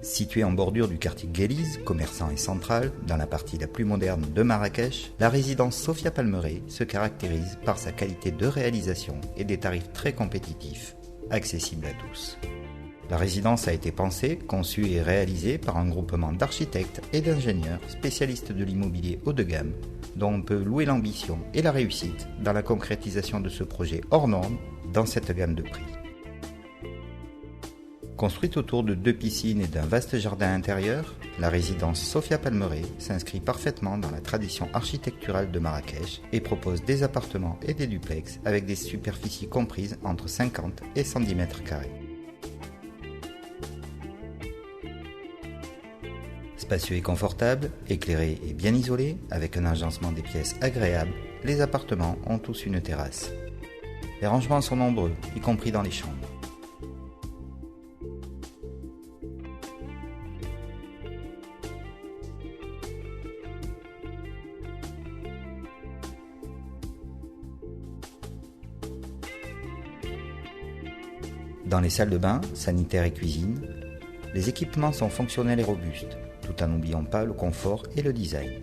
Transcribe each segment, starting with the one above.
Située en bordure du quartier Guéliz, commerçant et central, dans la partie la plus moderne de Marrakech, la résidence Sophia Palmeraie se caractérise par sa qualité de réalisation et des tarifs très compétitifs, accessibles à tous. La résidence a été pensée, conçue et réalisée par un groupement d'architectes et d'ingénieurs spécialistes de l'immobilier haut de gamme, dont on peut louer l'ambition et la réussite dans la concrétisation de ce projet hors norme dans cette gamme de prix. Construite autour de 2 piscines et d'un vaste jardin intérieur, la résidence Sophia Palmeraie s'inscrit parfaitement dans la tradition architecturale de Marrakech et propose des appartements et des duplex avec des superficies comprises entre 50 et 110 mètres carrés. Spacieux et confortable, éclairé et bien isolé, avec un agencement des pièces agréable, les appartements ont tous une terrasse. Les rangements sont nombreux, y compris dans les chambres. Dans les salles de bain, sanitaires et cuisine, les équipements sont fonctionnels et robustes, tout en n'oubliant pas le confort et le design.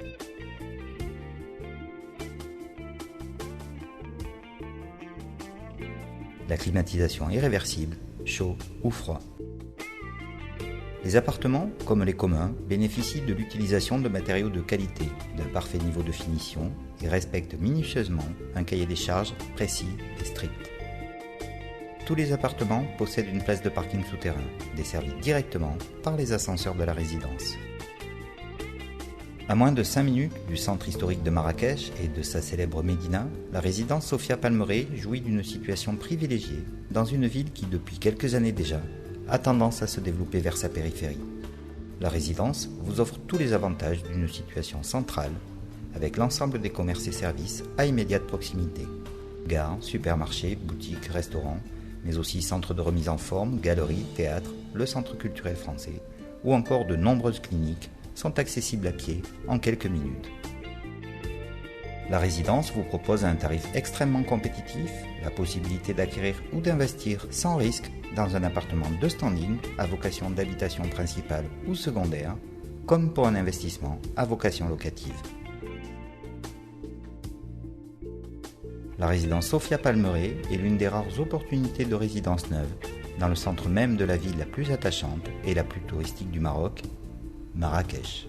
La climatisation est réversible, chaud ou froid. Les appartements, comme les communs, bénéficient de l'utilisation de matériaux de qualité, d'un parfait niveau de finition et respectent minutieusement un cahier des charges précis et strict. Tous les appartements possèdent une place de parking souterrain, desservie directement par les ascenseurs de la résidence. À moins de 5 minutes du centre historique de Marrakech et de sa célèbre Médina, la résidence Sophia Palmeraie jouit d'une situation privilégiée dans une ville qui, depuis quelques années déjà, a tendance à se développer vers sa périphérie. La résidence vous offre tous les avantages d'une situation centrale, avec l'ensemble des commerces et services à immédiate proximité. Gares, supermarchés, boutiques, restaurants, mais aussi centres de remise en forme, galeries, théâtres, le centre culturel français, ou encore de nombreuses cliniques sont accessibles à pied en quelques minutes. La résidence vous propose à un tarif extrêmement compétitif la possibilité d'acquérir ou d'investir sans risque dans un appartement de standing à vocation d'habitation principale ou secondaire, comme pour un investissement à vocation locative. La résidence Sophia Palmeraie est l'une des rares opportunités de résidence neuve dans le centre même de la ville la plus attachante et la plus touristique du Maroc, Marrakech.